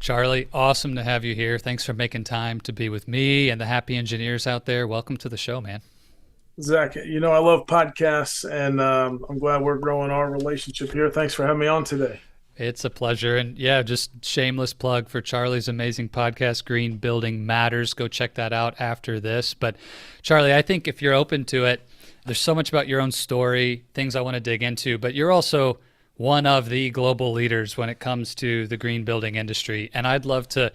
Charlie, awesome to have you here. Thanks for making time to be with me and the happy engineers out there. Welcome to the show, man. Zach, I love podcasts, and I'm glad we're growing our relationship here. Thanks for having me on today. It's a pleasure. And yeah, just shameless plug for Charlie's amazing podcast, Green Building Matters. Go check that out after this. But Charlie, I think if you're open to it, there's so much about your own story, things I want to dig into, but you're also one of the global leaders when it comes to the green building industry. And I'd love to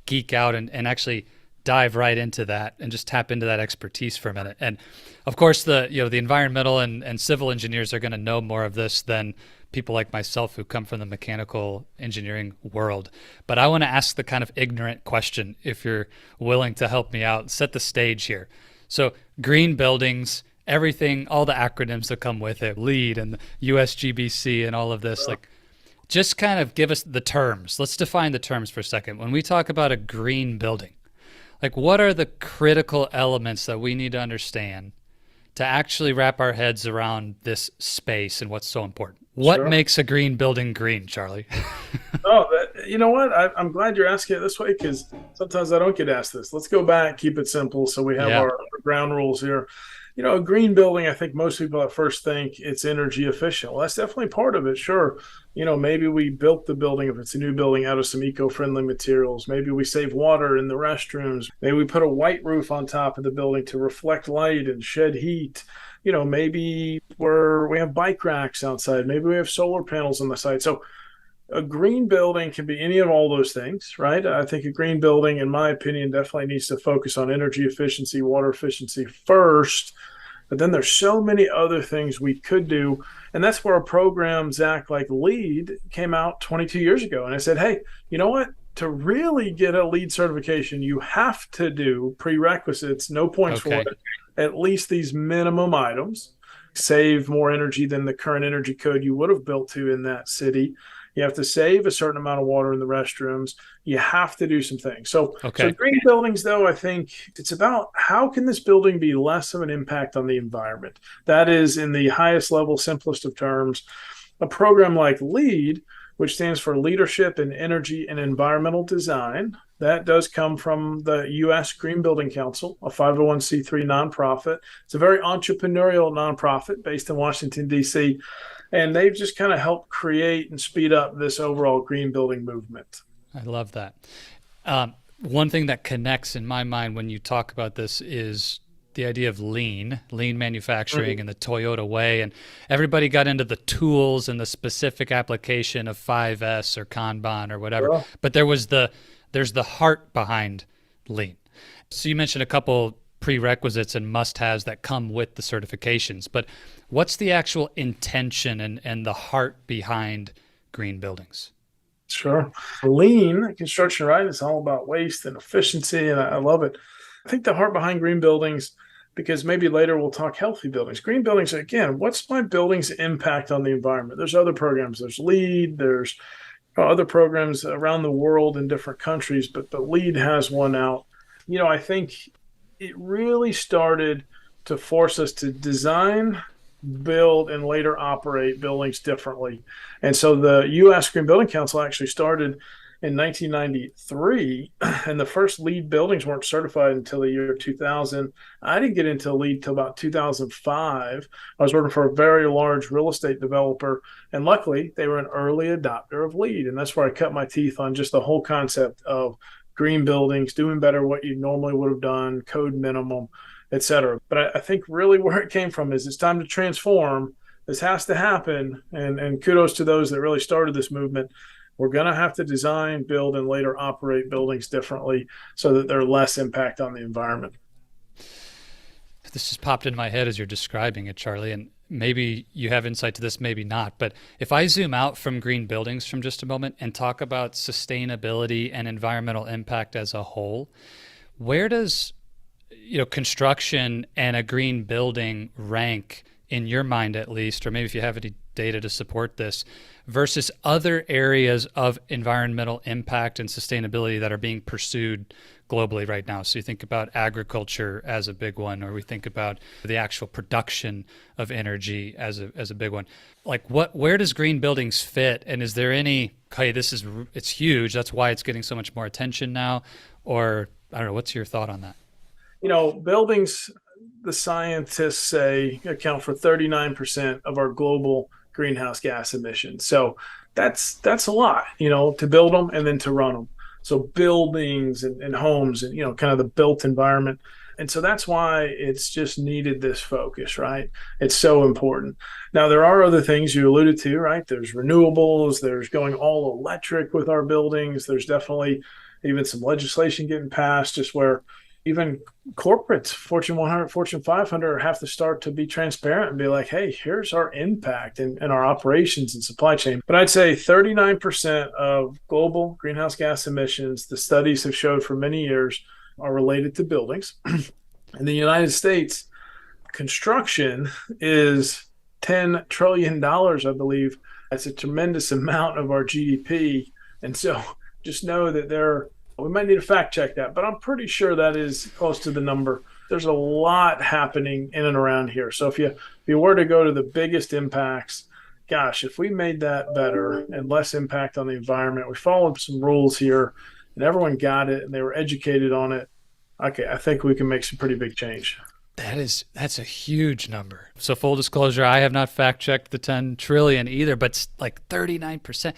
geek out and actually dive right into that and just tap into that expertise for a minute. And of course, the environmental and civil engineers are going to know more of this than people like myself who come from the mechanical engineering world. But I want to ask the kind of ignorant question, if you're willing to help me out, set the stage here. So green buildings, everything, all the acronyms that come with it, LEED and the USGBC and all of this, like just kind of give us the terms. Let's define the terms for a second. When we talk about a green building, like what are the critical elements that we need to understand to actually wrap our heads around this space and what's so important? What Sure. makes a green building green, Charlie? You know what? I'm glad you're asking it this way because sometimes I don't get asked this. Let's go back, keep it simple, so we have Yeah. our ground rules here. A green building, I think most people at first think it's energy efficient. Well, that's definitely part of it. Sure. Maybe we built the building, if it's a new building, out of some eco-friendly materials. Maybe we save water in the restrooms. Maybe we put a white roof on top of the building to reflect light and shed heat. Maybe we have bike racks outside. Maybe we have solar panels on the side. So a green building can be any of all those things, right? I think a green building, in my opinion, definitely needs to focus on energy efficiency, water efficiency first. But then there's so many other things we could do. And that's where a program, Zach, like LEED came out 22 years ago. And I said, hey, you know what? To really get a LEED certification, you have to do prerequisites, no points for Okay. it, at least these minimum items, save more energy than the current energy code you would have built to in that city. You have to save a certain amount of water in the restrooms. You have to do some things. So Okay. green buildings, though, I think it's about how can this building be less of an impact on the environment? That is, in the highest level, simplest of terms, a program like LEED, which stands for Leadership in Energy and Environmental Design. That does come from the U.S. Green Building Council, a 501c3 nonprofit. It's a very entrepreneurial nonprofit based in Washington, D.C., and they've just kind of helped create and speed up this overall green building movement. I love that. One thing that connects in my mind when you talk about this is the idea of lean manufacturing and the Toyota way. And everybody got into the tools and the specific application of 5S or Kanban or whatever. Yeah. But there's the heart behind lean. So you mentioned a couple prerequisites and must-haves that come with the certifications. But what's the actual intention and the heart behind green buildings? Sure. Lean construction, right? It's all about waste and efficiency, and I love it. I think the heart behind green buildings, because maybe later we'll talk healthy buildings. Green buildings, again, what's my building's impact on the environment? There's other programs. There's LEED. There's other programs around the world in different countries, but LEED has one out. I think it really started to force us to design, build, and later operate buildings differently. And so the U.S. Green Building Council actually started in 1993, and the first LEED buildings weren't certified until the year 2000. I didn't get into LEED till about 2005. I was working for a very large real estate developer, and luckily they were an early adopter of LEED, and that's where I cut my teeth on just the whole concept of green buildings, doing better what you normally would have done, code minimum, et cetera. But I think really where it came from is it's time to transform. This has to happen, and kudos to those that really started this movement. We're going to have to design, build, and later operate buildings differently so that they're less impact on the environment. This just popped in my head as you're describing it, Charlie, and maybe you have insight to this, maybe not. But if I zoom out from green buildings from just a moment and talk about sustainability and environmental impact as a whole, where does construction and a green building rank in your mind at least, or maybe if you have any data to support this, versus other areas of environmental impact and sustainability that are being pursued globally right now? So you think about agriculture as a big one, or we think about the actual production of energy as a big one. Like where does green buildings fit? And is there any, hey, it's huge, that's why it's getting so much more attention now? Or I don't know, what's your thought on that? Buildings, the scientists say, account for 39% of our global greenhouse gas emissions. So that's a lot, to build them and then to run them. So buildings and homes and, kind of the built environment. And so that's why it's just needed this focus, right? It's so important. Now, there are other things you alluded to, right? There's renewables, there's going all electric with our buildings. There's definitely even some legislation getting passed just where even corporates, Fortune 100, Fortune 500, have to start to be transparent and be like, hey, here's our impact in our operations and supply chain. But I'd say 39% of global greenhouse gas emissions, the studies have showed for many years, are related to buildings. In the United States, construction is $10 trillion, I believe. That's a tremendous amount of our GDP. And so just know that we might need to fact check that, but I'm pretty sure that is close to the number. There's a lot happening in and around here. So if you were to go to the biggest impacts, gosh, if we made that better and less impact on the environment, we followed some rules here and everyone got it and they were educated on it, okay, I think we can make some pretty big change. That's a huge number. So full disclosure, I have not fact checked the 10 trillion either, but like 39%.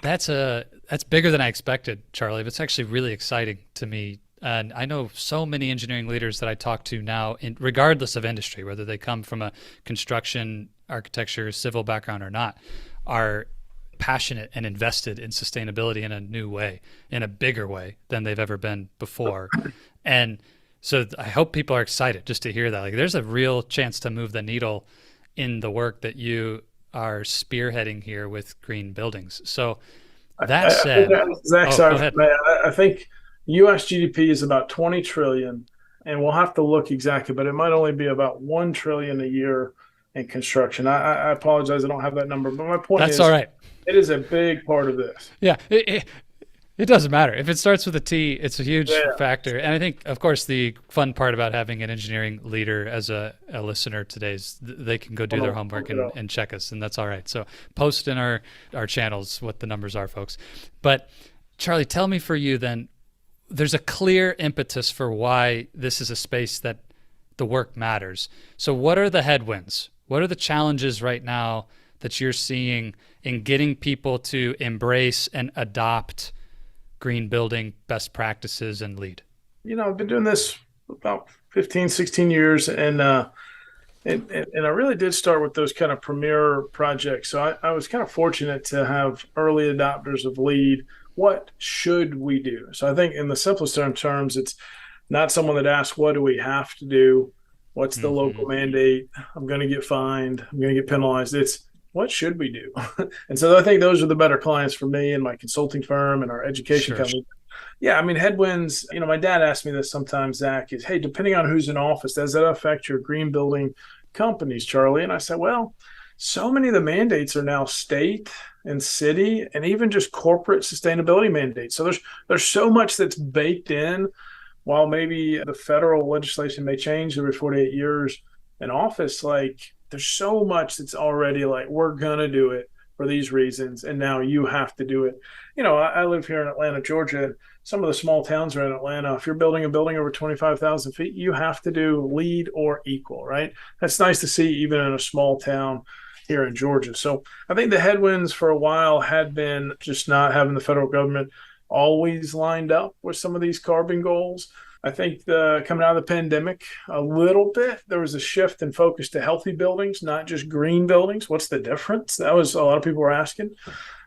That's bigger than I expected, Charlie. It's actually really exciting to me. And I know so many engineering leaders that I talk to now, regardless of industry, whether they come from a construction, architecture, civil background or not, are passionate and invested in sustainability in a new way, in a bigger way than they've ever been before. And so I hope people are excited just to hear that. Like, there's a real chance to move the needle in the work that you are spearheading here with green buildings. So that said, Zach, sorry, I think U.S. GDP is about 20 trillion, and we'll have to look exactly, but it might only be about 1 trillion a year in construction. I apologize, I don't have that number, but my point is, that's all right. It is a big part of this. Yeah, it doesn't matter. If it starts with a T, it's a huge factor. And I think, of course, the fun part about having an engineering leader as a listener today is they can go do their homework and check us, and that's all right. So post in our channels what the numbers are, folks. But Charlie, tell me, for you then, there's a clear impetus for why this is a space that the work matters. So what are the headwinds? What are the challenges right now that you're seeing in getting people to embrace and adopt green building best practices and lead? I've been doing this about 15, 16 years, and I really did start with those kind of premier projects. So I was kind of fortunate to have early adopters of LEED. What should we do? So I think in the simplest terms, it's not someone that asks, what do we have to do? What's the local mandate? I'm going to get fined. I'm going to get penalized. It's, what should we do? And so I think those are the better clients for me and my consulting firm and our education company. Yeah, I mean, headwinds, my dad asked me this sometimes, Zach, is, hey, depending on who's in office, does that affect your green building companies, Charlie? And I said, well, so many of the mandates are now state and city and even just corporate sustainability mandates. So there's so much that's baked in. While maybe the federal legislation may change every 48 years in office, like, there's so much that's already like, we're going to do it for these reasons, and now you have to do it. I live here in Atlanta, Georgia, and some of the small towns around Atlanta, if you're building a building over 25,000 feet, you have to do LEED or equal, right? That's nice to see even in a small town here in Georgia. So I think the headwinds for a while had been just not having the federal government always lined up with some of these carbon goals. I think coming out of the pandemic, a little bit, there was a shift in focus to healthy buildings, not just green buildings. What's the difference? That was a lot of people were asking.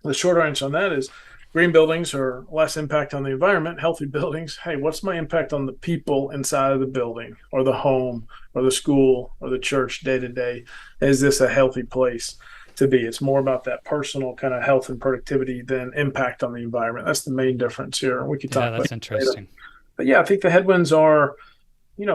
The short answer on that is green buildings are less impact on the environment. Healthy buildings, hey, what's my impact on the people inside of the building or the home or the school or the church day to day? Is this a healthy place to be? It's more about that personal kind of health and productivity than impact on the environment. That's the main difference here. We could talk about that's interesting. But yeah, I think the headwinds are,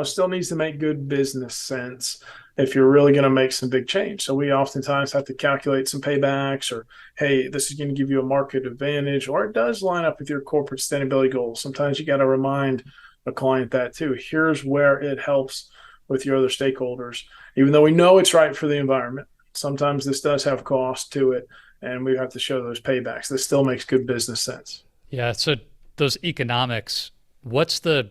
still needs to make good business sense if you're really going to make some big change. So we oftentimes have to calculate some paybacks, or, hey, this is going to give you a market advantage, or it does line up with your corporate sustainability goals. Sometimes you got to remind a client that too. Here's where it helps with your other stakeholders. Even though we know it's right for the environment, sometimes this does have cost to it, and we have to show those paybacks. This still makes good business sense. Yeah. So those economics, what's the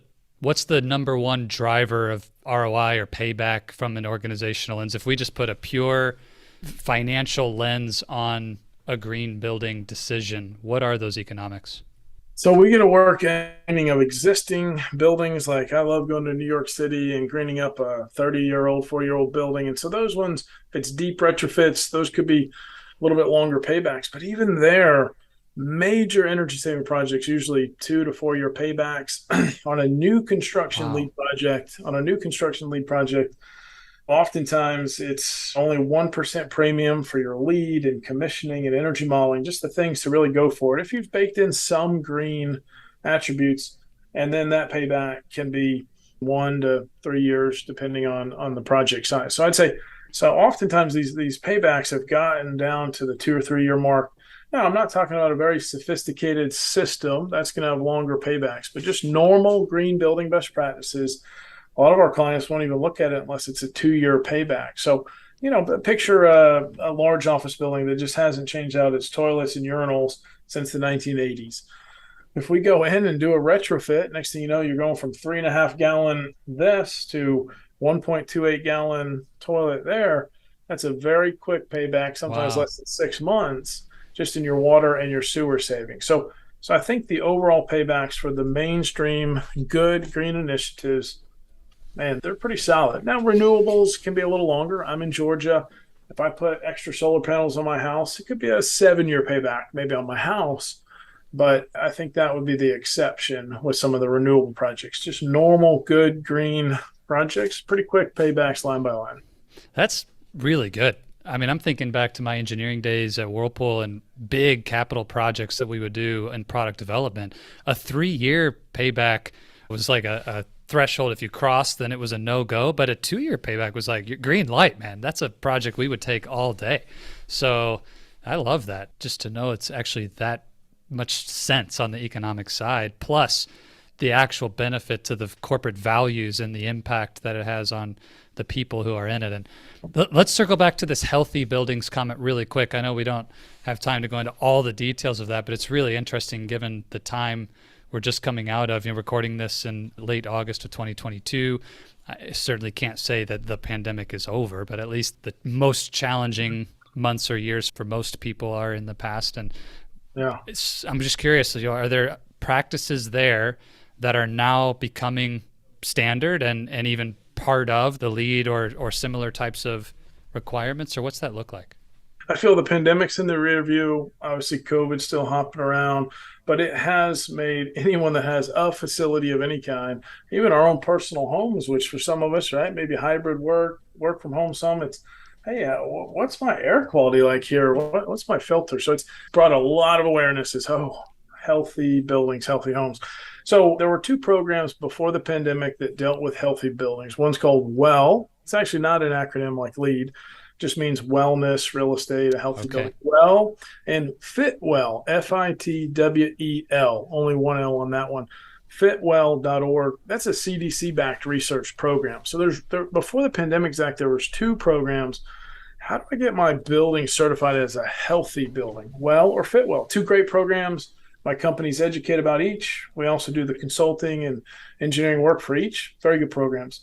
number one driver of ROI or payback from an organizational lens? If we just put a pure financial lens on a green building decision, what are those economics? So we get a work ending of existing buildings. Like, I love going to New York City and greening up a 30-year-old, 40-year-old building. And so those ones, if it's deep retrofits, those could be a little bit longer paybacks. But even there, major energy saving projects, usually 2 to 4 year paybacks. On a new construction Wow. lead project, oftentimes it's only 1% premium for your lead and commissioning and energy modeling, just the things to really go for it. If you've baked in some green attributes, and then that payback can be 1 to 3 years, depending on the project size. So I'd say, so oftentimes these paybacks have gotten down to the 2 or 3 year mark. Now, I'm not talking about a very sophisticated system that's going to have longer paybacks, but just normal green building best practices. A lot of our clients won't even look at it unless it's a 2 year payback. So, picture a large office building that just hasn't changed out its toilets and urinals since the 1980s. If we go in and do a retrofit, next thing you know, you're going from 3.5 gallon this to 1.28 gallon toilet there. That's a very quick payback, sometimes Wow. less than 6 months, just in your water and your sewer savings. So I think the overall paybacks for the mainstream good green initiatives, man, they're pretty solid. Now, renewables can be a little longer. I'm in Georgia. If I put extra solar panels on my house, it could be a 7 year payback, maybe on my house. But I think that would be the exception with some of the renewable projects. Just normal, good green projects, pretty quick paybacks line by line. That's really good. I mean, I'm thinking back to my engineering days at Whirlpool and big capital projects that we would do in product development. A 3 year payback was like a threshold. If you crossed, then it was a no-go. But a 2 year payback was like green light, man. That's a project we would take all day. So I love that, just to know it's actually that much sense on the economic side, plus the actual benefit to the corporate values and the impact that it has on the people who are in it. And let's circle back to this healthy buildings comment really quick. I know we don't have time to go into all the details of that, but it's really interesting given the time we're just coming out of, recording this in late August of 2022. I certainly can't say that the pandemic is over, but at least the most challenging months or years for most people are in the past. And Yeah. I'm just curious, are there practices there that are now becoming standard and even part of the lead or similar types of requirements, or what's that look like? I feel the pandemic's in the rear view. Obviously, COVID's still hopping around, but it has made anyone that has a facility of any kind, even our own personal homes, which for some of us, right, maybe hybrid work from home, some it's, hey, what's my air quality like here? What's my filter? So it's brought a lot of awareness as, oh, healthy buildings, healthy homes. So there were two programs before the pandemic that dealt with healthy buildings. One's called WELL. It's actually not an acronym like LEED, just means wellness, real estate, a healthy Okay. building. Well, and Fitwell, Fitwell, only one L on that one. Fitwell.org. That's a CDC-backed research program. So before the Pandemic Act, there was two programs. How do I get my building certified as a healthy building? Well, or Fitwell, two great programs. My companies educate about each. We also do the consulting and engineering work for each. Very good programs.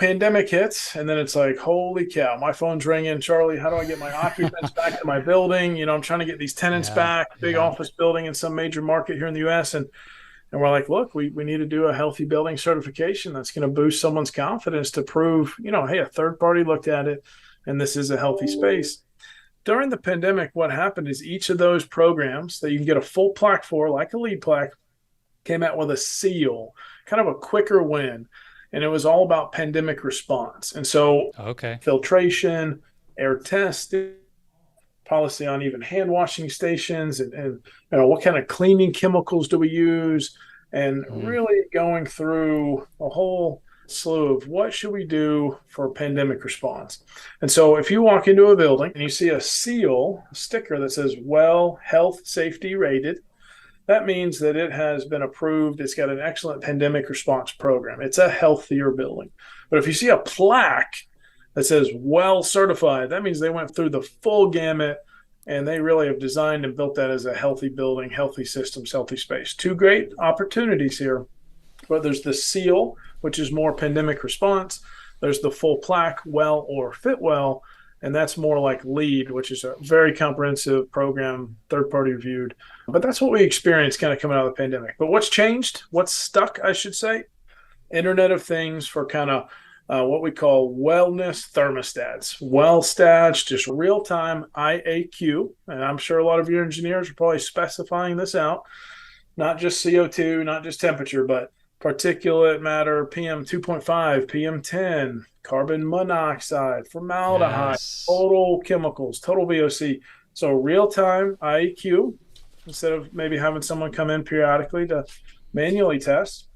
Pandemic hits, and then it's like, holy cow, my phone's ringing. Charlie, how do I get my occupants back to my building? I'm trying to get these tenants Yeah. back, big Yeah. office building in some major market here in the US. And we're like, look, we need to do a healthy building certification that's going to boost someone's confidence to prove, hey, a third party looked at it and this is a healthy space. During the pandemic, what happened is each of those programs that you can get a full plaque for, like a LEED plaque, came out with a seal, kind of a quicker win. And it was all about pandemic response. And so Okay. filtration, air testing, policy on even hand washing stations, and what kind of cleaning chemicals do we use, and Mm. really going through a whole slew of what should we do for pandemic response. And so if you walk into a building and you see a seal, a sticker that says well, health, safety rated, that means that it has been approved. It's got an excellent pandemic response program. It's a healthier building. But if you see a plaque that says well certified, that means they went through the full gamut and they really have designed and built that as a healthy building, healthy systems, healthy space. Two great opportunities here. But there's the seal, which is more pandemic response. There's the full plaque, well or fit well, and that's more like LEED, which is a very comprehensive program, third party reviewed. But that's what we experienced kind of coming out of the pandemic. But what's changed? What's stuck, I should say? Internet of Things for kind of what we call wellness thermostats. Well stats, just real time IAQ. And I'm sure a lot of your engineers are probably specifying this out. Not just CO2, not just temperature, but particulate matter, PM 2.5, PM 10, carbon monoxide, formaldehyde, Yes. total chemicals, total VOC. So real time IAQ instead of maybe having someone come in periodically to manually test.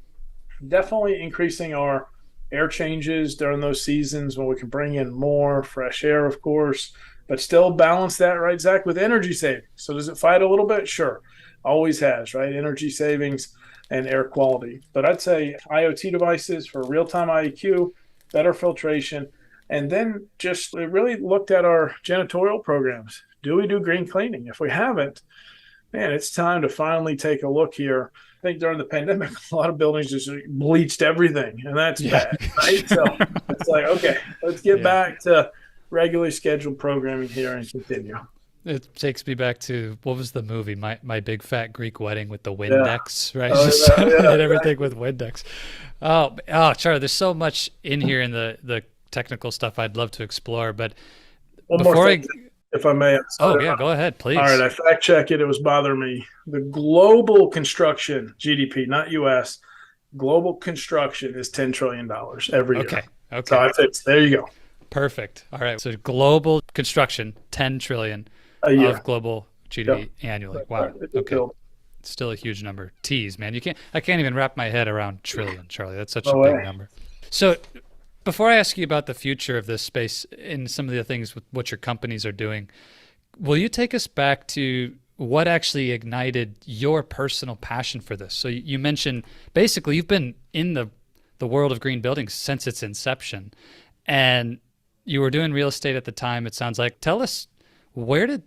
Definitely increasing our air changes during those seasons when we can bring in more fresh air, of course, but still balance that, right, Zach, with energy savings. So does it fight a little bit? Sure. Always has, right? Energy savings and air quality. But I'd say IoT devices for real-time IEQ, better filtration, and then just really looked at our janitorial programs. Do we do green cleaning? If we haven't, man, it's time to finally take a look here. I think during the pandemic, a lot of buildings just bleached everything, and that's bad, right? So it's like, okay, let's get back to regularly scheduled programming here and continue. It takes me back to, what was the movie? My Big Fat Greek Wedding with the Windex, right? Oh, Just yeah, hit everything with Windex. Oh, Charlie, there's so much in here in the technical stuff I'd love to explore, but One before more thing, if I may. go ahead, please. All right, I fact checked it. It was bothering me. The global construction GDP, not U.S., global construction is $10 trillion every year. Okay. So I fixed. There you go. Perfect. All right. So global construction, 10 trillion A year. of global GDP annually. Wow. Right. Okay. Still a huge number. T's, man. I can't even wrap my head around trillion, Charlie. That's such a big number. So before I ask you about the future of this space and some of the things with what your companies are doing, will you take us back to what actually ignited your personal passion for this? So you mentioned basically you've been in the world of green buildings since its inception, and you were doing real estate at the time, it sounds like. Tell us, where did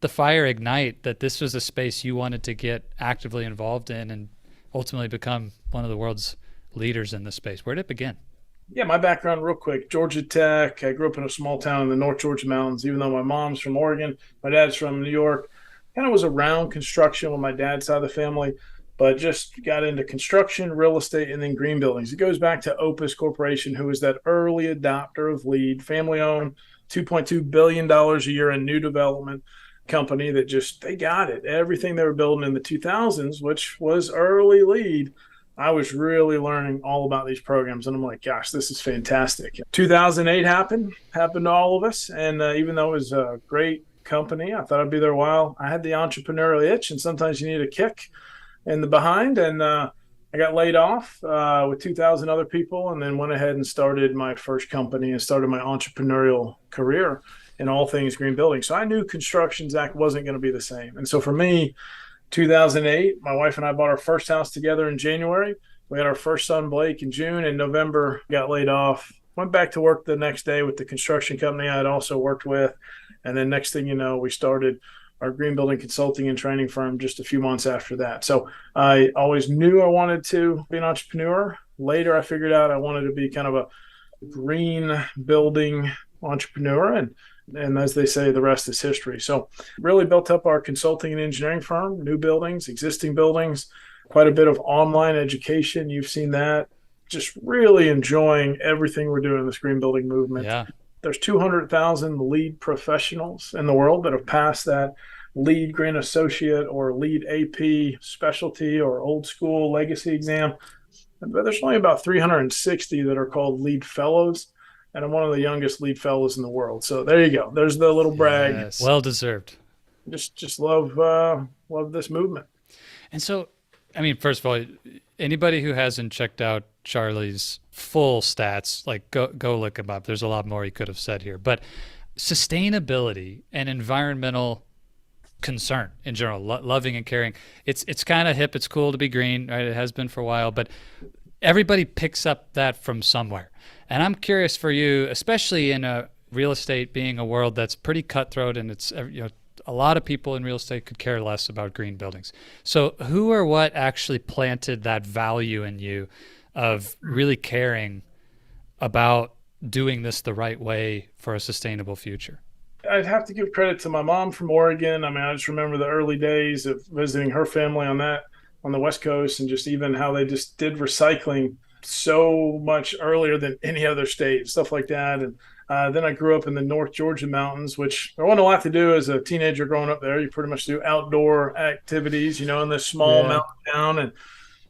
the fire ignite that this was a space you wanted to get actively involved in and ultimately become one of the world's leaders in this space? Where did it begin? Yeah, my background real quick. Georgia Tech. I grew up in a small town in the North Georgia mountains, even though my mom's from Oregon. My dad's from New York. Kind of was around construction with my dad's side of the family, but just got into construction, real estate, and then green buildings. It goes back to Opus Corporation, who was that early adopter of LEED, family-owned, $2.2 billion a year in new development company that just, they got it. Everything they were building in the 2000s, which was early LEED, I was really learning all about these programs. And I'm like, gosh, this is fantastic. 2008 happened to all of us. And even though it was a great company, I thought I'd be there a while. I had the entrepreneurial itch, and sometimes you need a kick in the behind. And I got laid off with 2,000 other people, and then went ahead and started my first company and started my entrepreneurial career in all things green building. So I knew construction, Zach, wasn't going to be the same. And so for me, 2008, my wife and I bought our first house together in January. We had our first son, Blake, in June. In November, got laid off. Went back to work the next day with the construction company I had also worked with. And then next thing you know, we started our green building consulting and training firm just a few months after that. So I always knew I wanted to be an entrepreneur. Later, I figured out I wanted to be kind of a green building entrepreneur. And as they say, the rest is history. So really built up our consulting and engineering firm, new buildings, existing buildings, quite a bit of online education. You've seen that. Just really enjoying everything we're doing in this green building movement. Yeah. There's 200,000 LEED professionals in the world that have passed that LEED Green Associate or LEED AP specialty or old school legacy exam. But there's only about 360 that are called LEED Fellows. And I'm one of the youngest LEED fellows in the world. So there you go. There's the little brag. Yes. Well deserved. Just love this movement. And so, I mean, first of all, anybody who hasn't checked out Charlie's full stats, like go look him up. There's a lot more he could have said here. But sustainability and environmental concern in general, loving and caring, it's kind of hip. It's cool to be green, right? It has been for a while, but everybody picks up that from somewhere. And I'm curious for you, especially in a real estate being a world that's pretty cutthroat, and it's, a lot of people in real estate could care less about green buildings. So who or what actually planted that value in you of really caring about doing this the right way for a sustainable future? I'd have to give credit to my mom from Oregon. I mean, I just remember the early days of visiting her family on the West Coast, and just even how they just did recycling so much earlier than any other state, stuff like that. And then I grew up in the North Georgia mountains, which there wasn't a lot to do as a teenager growing up there. You pretty much do outdoor activities, in this small mountain town. And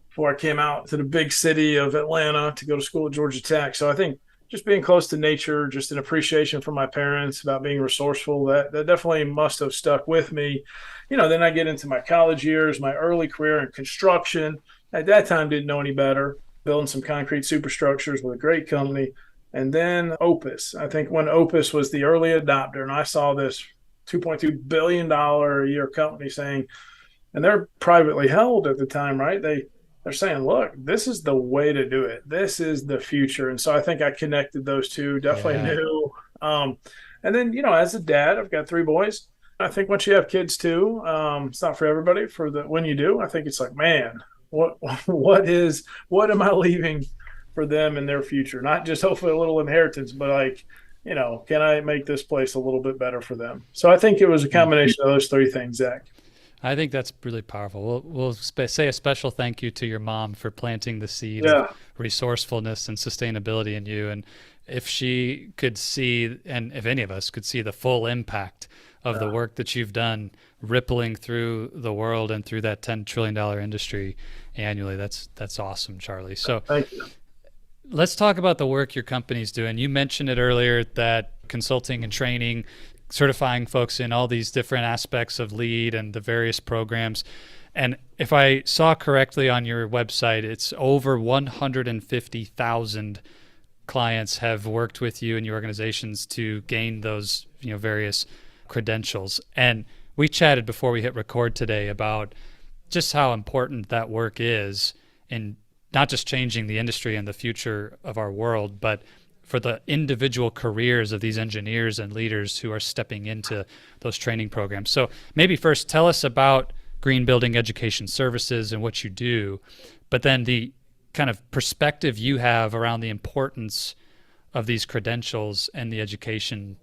before I came out to the big city of Atlanta to go to school at Georgia Tech. So I think just being close to nature, just an appreciation from my parents about being resourceful, that definitely must have stuck with me. Then I get into my college years, my early career in construction. At that time, didn't know any better, building some concrete superstructures with a great company. And then Opus. I think when Opus was the early adopter, and I saw this $2.2 billion a year company saying, and they're privately held at the time, right? They're saying, look, this is the way to do it. This is the future. And so I think I connected those two, definitely knew. And then, as a dad, I've got 3 boys. I think once you have kids too, it's not for everybody. When you do, I think it's like, man, what am I leaving for them in their future? Not just hopefully a little inheritance, but like, can I make this place a little bit better for them? So I think it was a combination of those 3 things, Zach. I think that's really powerful. We'll say a special thank you to your mom for planting the seed of resourcefulness and sustainability in you. And if she could see, and if any of us could see the full impact of the work that you've done rippling through the world and through that $10 trillion industry annually, that's awesome, Charlie. So thank you. Let's talk about the work your company's doing. You mentioned it earlier, that consulting and training, certifying folks in all these different aspects of LEED and the various programs. And if I saw correctly on your website, it's over 150,000 clients have worked with you and your organizations to gain those, various credentials. And we chatted before we hit record today about just how important that work is in not just changing the industry and the future of our world, but for the individual careers of these engineers and leaders who are stepping into those training programs. So maybe first tell us about Green Building Education Services and what you do, but then the kind of perspective you have around the importance of these credentials and the education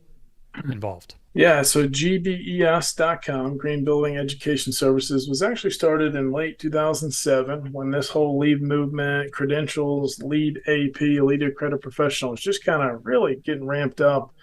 involved. Yeah, so GBES.com, Green Building Education Services, was actually started in late 2007 when this whole LEED movement, credentials, LEED AP, LEED Accredited Professional, is just kind of really getting ramped up.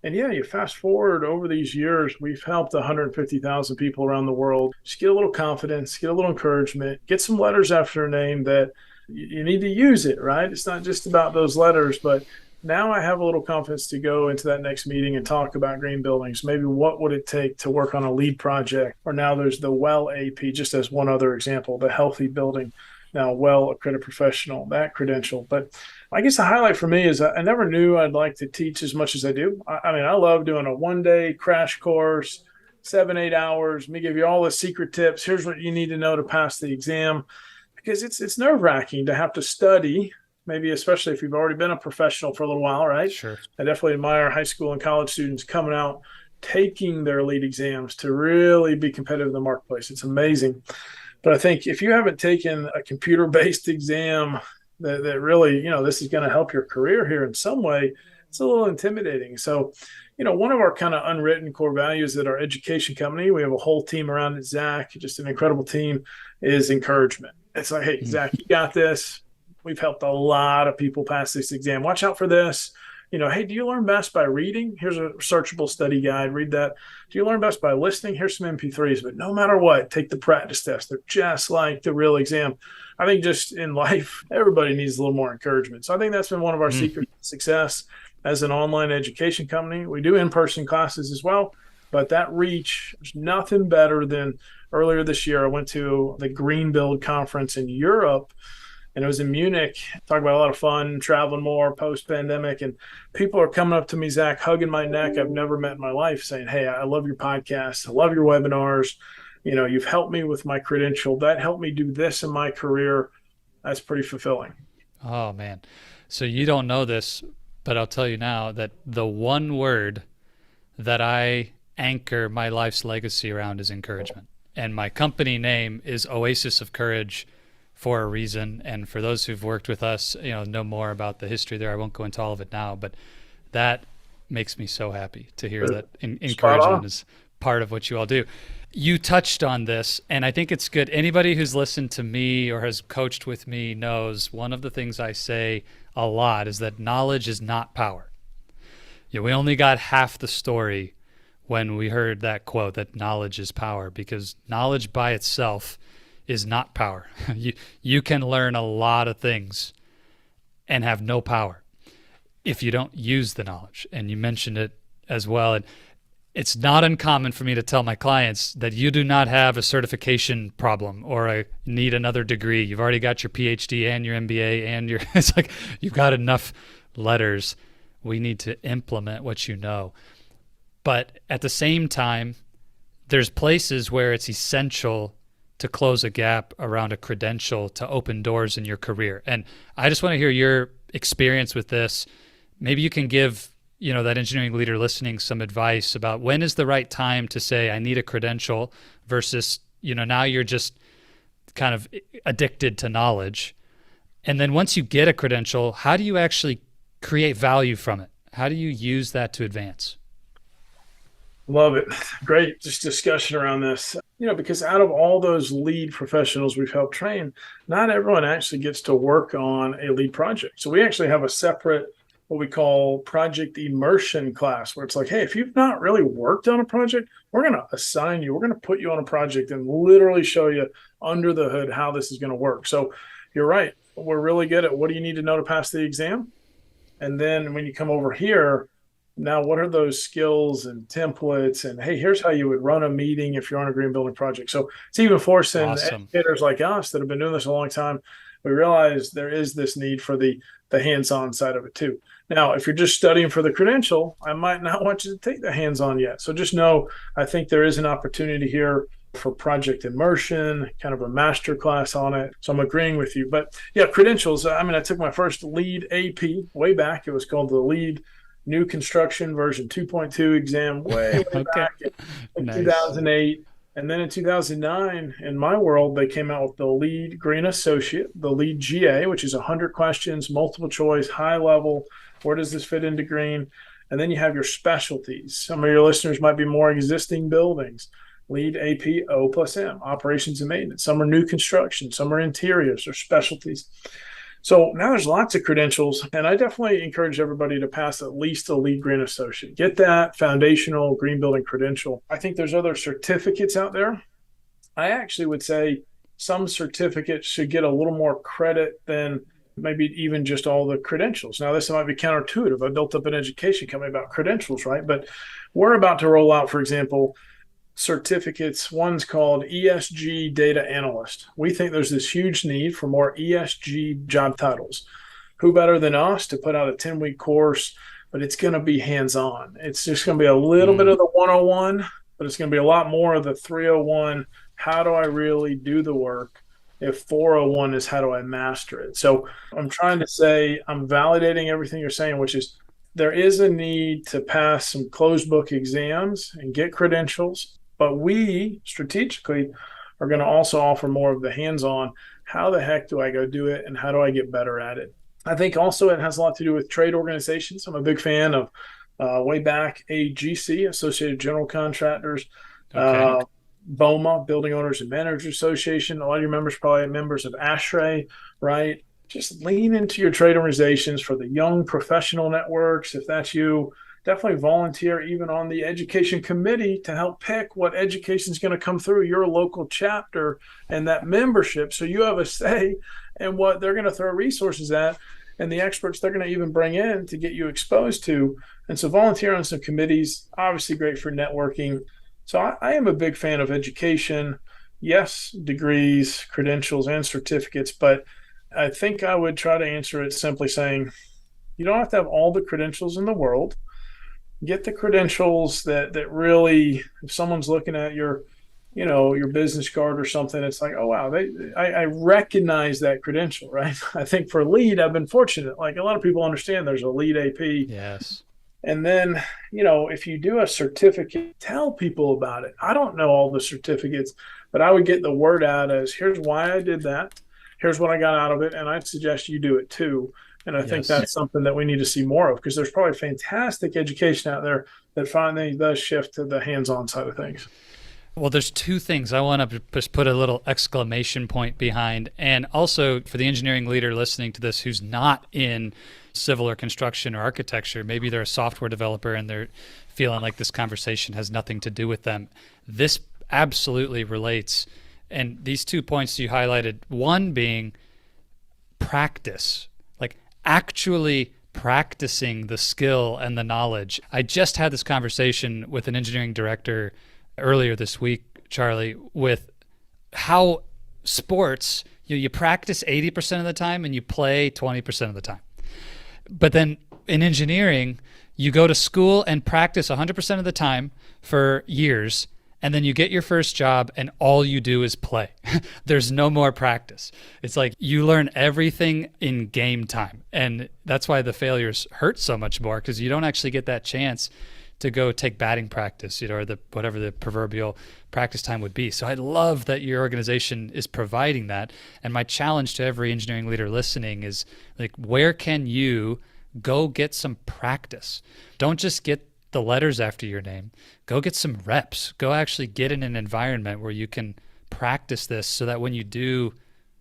And you fast forward over these years, we've helped 150,000 people around the world just get a little confidence, get a little encouragement, get some letters after their name that you need to use it, right? It's not just about those letters, but now I have a little confidence to go into that next meeting and talk about green buildings. Maybe what would it take to work on a LEED project? Or now there's the WELL AP, just as one other example, the healthy building, now WELL Accredited Professional, that credential. But I guess the highlight for me is I never knew I'd like to teach as much as I do. I love doing a 1-day crash course, 7-8 hours. Let me give you all the secret tips. Here's what you need to know to pass the exam. Because it's nerve-wracking to have to study, maybe especially if you've already been a professional for a little while, right? Sure. I definitely admire high school and college students coming out, taking their LEED exams to really be competitive in the marketplace. It's amazing. But I think if you haven't taken a computer-based exam that really, this is going to help your career here in some way, it's a little intimidating. So, one of our kind of unwritten core values at our education company, we have a whole team around it, Zach, just an incredible team, is encouragement. It's like, hey, Zach, you got this. We've helped a lot of people pass this exam. Watch out for this. Hey, do you learn best by reading? Here's a searchable study guide. Read that. Do you learn best by listening? Here's some MP3s. But no matter what, take the practice test. They're just like the real exam. I think just in life, everybody needs a little more encouragement. So I think that's been one of our secrets to success as an online education company. We do in-person classes as well, but that reach, there's nothing better than earlier this year, I went to the Green Build conference in Europe. and it was in Munich. Talk about a lot of fun, traveling more post-pandemic, and people are coming up to me, Zach, hugging my neck I've never met in my life, saying, "Hey, I love your podcast. I love your webinars. You've helped me with my credential. That helped me do this in my career." That's pretty fulfilling. Oh, man. So you don't know this, but I'll tell you now that the one word that I anchor my life's legacy around is encouragement. And my company name is Oasis of Courage for a reason. And for those who've worked with us, know more about the history there. I won't go into all of it now, but that makes me so happy to hear that encouragement is part of what you all do. You touched on this, and I think it's good. Anybody who's listened to me or has coached with me knows one of the things I say a lot is that knowledge is not power. We only got half the story when we heard that quote that knowledge is power, because knowledge by itself is not power. You can learn a lot of things and have no power if you don't use the knowledge. And you mentioned it as well. And it's not uncommon for me to tell my clients that you do not have a certification problem or need another degree. You've already got your PhD and your MBA and it's like you've got enough letters. We need to implement what you know. But at the same time, there's places where it's essential to close a gap around a credential to open doors in your career. And I just want to hear your experience with this. Maybe you can give that engineering leader listening some advice about when is the right time to say, I need a credential versus, now you're just kind of addicted to knowledge. And then once you get a credential, how do you actually create value from it? How do you use that to advance? Love it. Great just discussion around this. Because out of all those lead professionals we've helped train, not everyone actually gets to work on a lead project. So we actually have a separate what we call project immersion class, where it's like, hey, if you've not really worked on a project, we're going to assign you, we're going to put you on a project and literally show you under the hood how this is going to work. So you're right. We're really good at what do you need to know to pass the exam? And then when you come over here, now what are those skills and templates? And hey, here's how you would run a meeting if you're on a green building project. So it's even forcing educators like us that have been doing this a long time. We realize there is this need for the hands-on side of it too. Now, if you're just studying for the credential, I might not want you to take the hands-on yet. So just know, I think there is an opportunity here for project immersion, kind of a master class on it. So I'm agreeing with you. But yeah, credentials. I took my first lead AP way back. It was called the lead new construction version 2.2 exam way back in nice. 2008. And then in 2009, in my world, they came out with the lead green associate, the lead GA, which is 100 questions, multiple choice, high level. Where does this fit into green? And then you have your specialties. Some of your listeners might be more existing buildings. Lead AP O plus M, operations and maintenance. Some are new construction. Some are interiors or specialties. So now there's lots of credentials, and I definitely encourage everybody to pass at least a lead green associate. Get that foundational green building credential. I think there's other certificates out there. I actually would say some certificates should get a little more credit than maybe even just all the credentials. Now, this might be counterintuitive. I built up an education company about credentials, right? But we're about to roll out, for example, certificates. One's called ESG Data Analyst. We think there's this huge need for more ESG job titles. Who better than us to put out a 10-week course, but it's going to be hands-on. It's just going to be a little bit of the 101, but it's going to be a lot more of the 301. How do I really do the work? If 401 is how do I master it? So I'm trying to say, I'm validating everything you're saying, which is there is a need to pass some closed book exams and get credentials, but we strategically are going to also offer more of the hands-on. How the heck do I go do it, and how do I get better at it? I think also it has a lot to do with trade organizations. I'm a big fan of way back AGC, Associated General Contractors, BOMA, Building Owners and Managers Association. A lot of your members probably are members of ASHRAE, right? Just lean into your trade organizations for the young professional networks. If that's you, definitely volunteer even on the education committee to help pick what education is going to come through your local chapter and that membership. So you have a say in what they're going to throw resources at and the experts they're going to even bring in to get you exposed to. And so volunteer on some committees, obviously great for networking. So I am a big fan of education. Yes, degrees, credentials, and certificates, but I think I would try to answer it simply saying, you don't have to have all the credentials in the world. Get the credentials that really, if someone's looking at your business card or something, it's like, oh wow, I recognize that credential, right? I think for lead, I've been fortunate. Like a lot of people understand there's a lead AP. Yes. And then, if you do a certificate, tell people about it. I don't know all the certificates, but I would get the word out as here's why I did that. Here's what I got out of it. And I'd suggest you do it too. And I think Yes. that's something that we need to see more of because there's probably fantastic education out there that finally does shift to the hands-on side of things. Well, there's two things I want to just put a little exclamation point behind. And also for the engineering leader listening to this who's not in civil or construction or architecture, maybe they're a software developer and they're feeling like this conversation has nothing to do with them. This absolutely relates. And these 2 points you highlighted, one being practice, like actually practicing the skill and the knowledge. I just had this conversation with an engineering director earlier this week, Charlie, with how sports, you practice 80% of the time and you play 20% of the time. But then in engineering, you go to school and practice 100% of the time for years, and then you get your first job and all you do is play. There's no more practice. It's like you learn everything in game time. And that's why the failures hurt so much more because you don't actually get that chance to go take batting practice, or whatever the proverbial practice time would be. So I love that your organization is providing that. And my challenge to every engineering leader listening is like, where can you go get some practice? Don't just get the letters after your name. Go get some reps. Go actually get in an environment where you can practice this so that when you do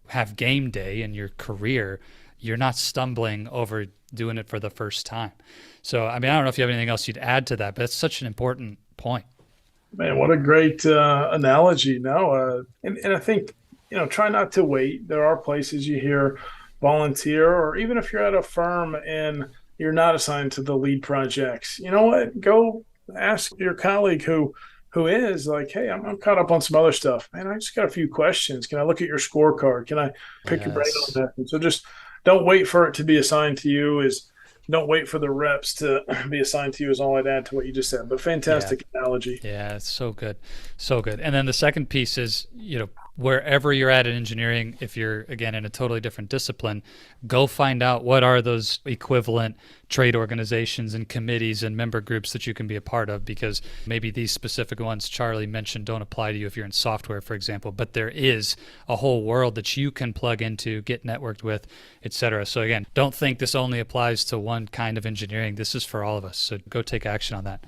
have game day in your career, you're not stumbling over doing it for the first time. So, I mean, I don't know if you have anything else you'd add to that, but it's such an important point. Man, what a great analogy. No, and I think, try not to wait. There are places you hear volunteer, or even if you're at a firm and you're not assigned to the lead projects, you know what? Go ask your colleague who is like, hey, I'm caught up on some other stuff. Man, I just got a few questions. Can I look at your scorecard? Can I pick your brain on Yes. that? And so just don't wait for it to be assigned to you. Don't wait for the reps to be assigned to you is all I'd add to what you just said. But Yeah. fantastic analogy. Yeah, it's so good. So good. And then the second piece is, wherever you're at in engineering, if you're again in a totally different discipline, go find out what are those equivalent trade organizations and committees and member groups that you can be a part of, because maybe these specific ones Charlie mentioned don't apply to you if you're in software, for example, but there is a whole world that you can plug into, get networked with, etc. So again, don't think this only applies to one kind of engineering. This is for all of us. So go take action on that.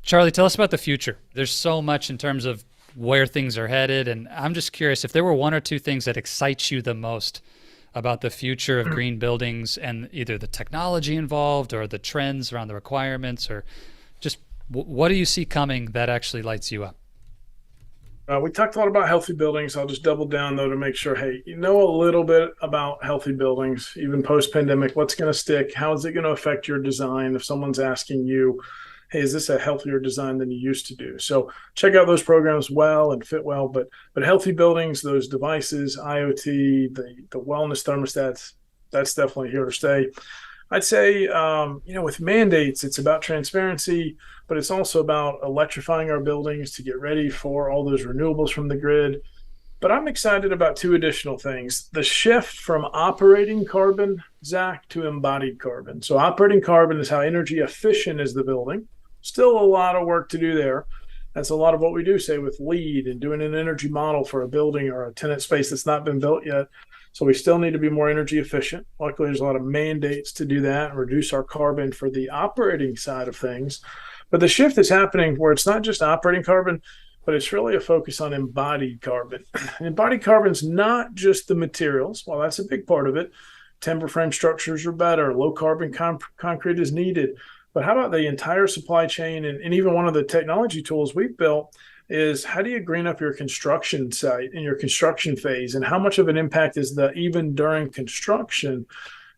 Charlie, tell us about the future. There's so much in terms of where things are headed, and I'm just curious if there were one or two things that excite you the most about the future of green buildings and either the technology involved or the trends around the requirements, or just what do you see coming that actually lights you up? We talked a lot about healthy buildings. I'll just double down though to make sure, hey, you know a little bit about healthy buildings, even post-pandemic. What's going to stick? How is it going to affect your design? If someone's asking you, hey, is this a healthier design than you used to do? So check out those programs well and fit well. But healthy buildings, those devices, IoT, the wellness thermostats, that's definitely here to stay. I'd say, with mandates, it's about transparency, but it's also about electrifying our buildings to get ready for all those renewables from the grid. But I'm excited about two additional things. The shift from operating carbon, Zach, to embodied carbon. So operating carbon is how energy efficient is the building. Still a lot of work to do there. That's a lot of what we do, say, with LEED and doing an energy model for a building or a tenant space that's not been built yet. So we still need to be more energy efficient. Luckily, there's a lot of mandates to do that and reduce our carbon for the operating side of things. But the shift is happening where it's not just operating carbon, but it's really a focus on embodied carbon. Embodied carbon is not just the materials. Well, that's a big part of it. Timber frame structures are better. Low carbon concrete is needed. But how about the entire supply chain? And even one of the technology tools we've built is how do you green up your construction site in your construction phase? And how much of an impact is the even during construction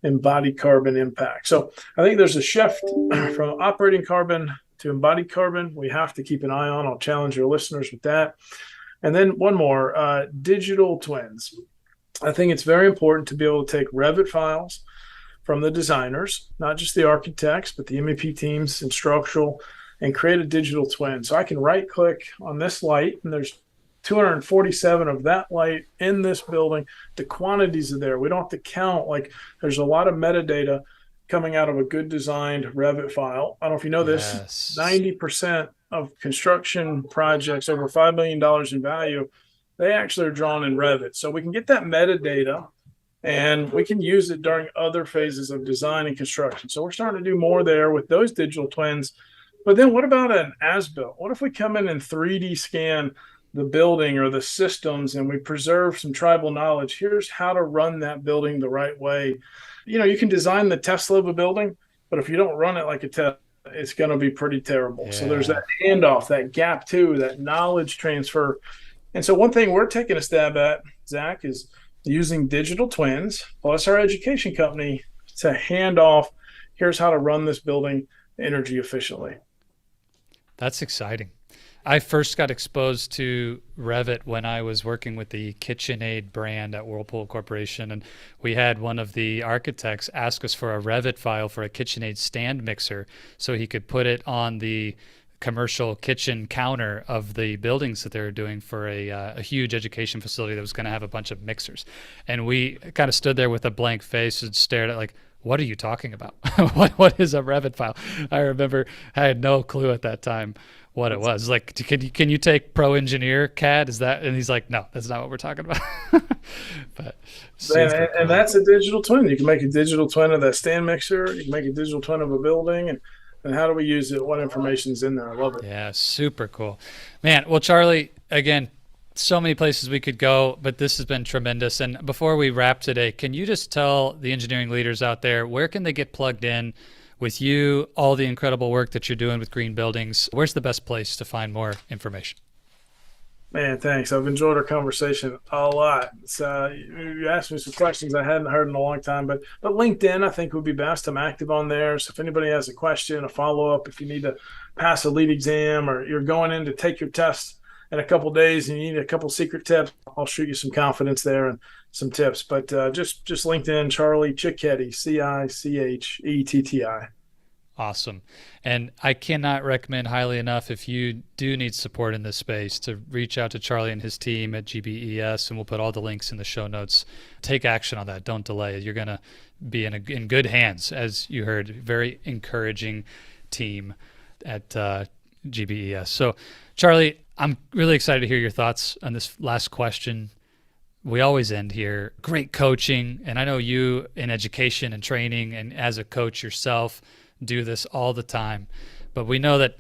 embodied carbon impact? So I think there's a shift from operating carbon to embodied carbon. We have to keep an eye on. I'll challenge your listeners with that. And then one more, digital twins. I think it's very important to be able to take Revit files from the designers, not just the architects, but the MEP teams and structural, and create a digital twin. So I can right click on this light, and there's 247 of that light in this building. The quantities are there. We don't have to count. Like, there's a lot of metadata coming out of a good designed Revit file. I don't know if you know this, Yes. 90% of construction projects over $5 million in value, they actually are drawn in Revit. So we can get that metadata and we can use it during other phases of design and construction. So we're starting to do more there with those digital twins. But then what about an as-built? What if we come in and 3D scan the building or the systems and we preserve some tribal knowledge? Here's how to run that building the right way. You can design the Tesla of a building, but if you don't run it like a Tesla, it's going to be pretty terrible. So there's Yeah. that handoff, that gap too, that knowledge transfer. And so one thing we're taking a stab at, Zach, is using digital twins plus our education company to hand off, here's how to run this building energy efficiently. That's exciting. I first got exposed to Revit when I was working with the KitchenAid brand at Whirlpool Corporation. And we had one of the architects ask us for a Revit file for a KitchenAid stand mixer so he could put it on the commercial kitchen counter of the buildings that they were doing for a huge education facility that was going to have a bunch of mixers. And we kind of stood there with a blank face and stared at like, what are you talking about? What is a Revit file? I remember I had no clue at that time what it was. Like, can you take Pro Engineer CAD? Is that? And he's like, no, that's not what we're talking about. But super And cool. that's a digital twin. You can make a digital twin of that stand mixer. You can make a digital twin of a building. And how do we use it? What information's in there? I love it. Yeah, super cool, man. Well, Charlie, again, so many places we could go, but this has been tremendous. And before we wrap today, can you just tell the engineering leaders out there where can they get plugged in with you, all the incredible work that you're doing with green buildings? Where's the best place to find more information? Man, thanks. I've enjoyed our conversation a lot. You asked me some questions I hadn't heard in a long time, but LinkedIn I think would be best. I'm active on there. So if anybody has a question, a follow up, if you need to pass a lead exam or you're going in to take your test in a couple of days and you need a couple secret tips, I'll shoot you some confidence there and some tips. But just LinkedIn, Charlie Cichetti, Cichetti. Awesome. And I cannot recommend highly enough, if you do need support in this space, to reach out to Charlie and his team at GBES, and we'll put all the links in the show notes. Take action on that. Don't delay. You're going to be in good hands, as you heard. Very encouraging team at GBES. So, Charlie, I'm really excited to hear your thoughts on this last question. We always end here. Great coaching. And I know you in education and training and as a coach yourself do this all the time. But we know that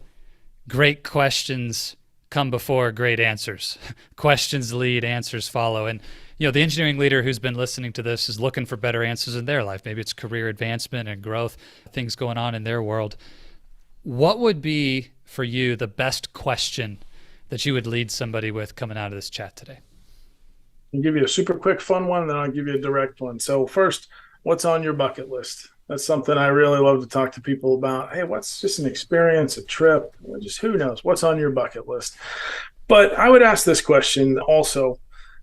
great questions come before great answers. Questions lead, answers follow. And the engineering leader who's been listening to this is looking for better answers in their life. Maybe it's career advancement and growth, things going on in their world. What would be for you the best question that you would lead somebody with coming out of this chat today? I'll give you a super quick fun one, then I'll give you a direct one. So first, what's on your bucket list? That's something I really love to talk to people about. Hey, what's just an experience, a trip? Just who knows? What's on your bucket list? But I would ask this question also.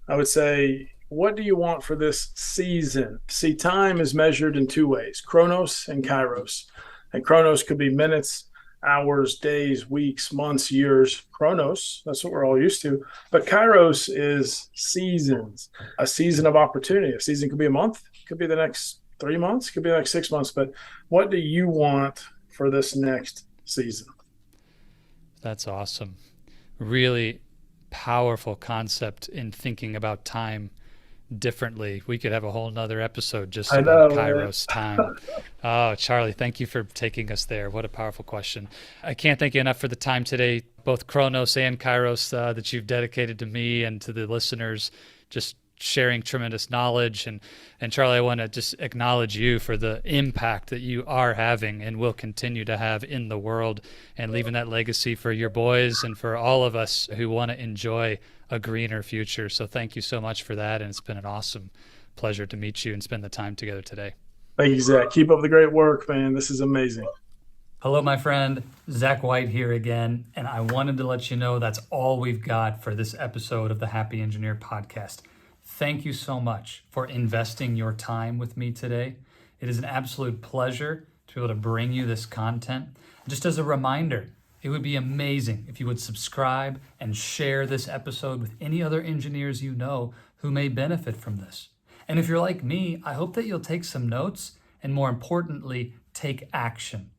I would say, what do you want for this season? See, time is measured in two ways, Chronos and Kairos. And Chronos could be minutes, hours, days, weeks, months, years. Chronos, that's what we're all used to. But Kairos is seasons, a season of opportunity. A season could be a month, could be the next 3 months, could be like 6 months. But what do you want for this next season? That's awesome. Really powerful concept in thinking about time differently. We could have a whole nother episode just I about know, Kairos time. Oh, Charlie, thank you for taking us there. What a powerful question. I can't thank you enough for the time today, both Chronos and Kairos, that you've dedicated to me and to the listeners, just sharing tremendous knowledge. And Charlie, I want to just acknowledge you for the impact that you are having and will continue to have in the world, and leaving that legacy for your boys and for all of us who want to enjoy a greener future. So thank you so much for that. And it's been an awesome pleasure to meet you and spend the time together today. Thank you, Zach. Keep up the great work, man. This is amazing. Hello, my friend. Zach White here again. And I wanted to let you know that's all we've got for this episode of the Happy Engineer podcast. thank you so much for investing your time with me today. It is an absolute pleasure to be able to bring you this content. Just as a reminder, it would be amazing if you would subscribe and share this episode with any other engineers you know who may benefit from this. And if you're like me, I hope that you'll take some notes and, more importantly, take action.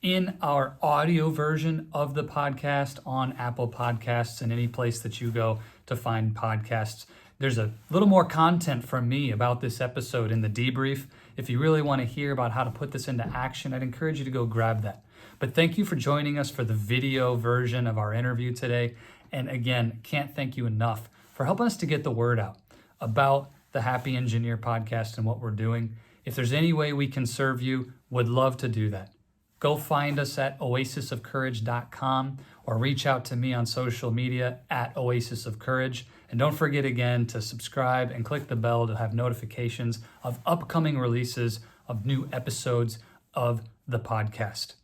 In our audio version of the podcast on Apple Podcasts and any place that you go to find podcasts, there's a little more content from me about this episode in the debrief. If you really want to hear about how to put this into action, I'd encourage you to go grab that. But thank you for joining us for the video version of our interview today. And again, can't thank you enough for helping us to get the word out about the Happy Engineer podcast and what we're doing. If there's any way we can serve you, would love to do that. Go find us at oasisofcourage.com or reach out to me on social media at Oasis of Courage. And don't forget again to subscribe and click the bell to have notifications of upcoming releases of new episodes of the podcast.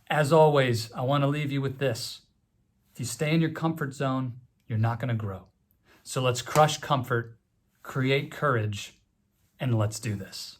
As always, I want to leave you with this. If you stay in your comfort zone, you're not going to grow. So let's crush comfort, create courage, and let's do this.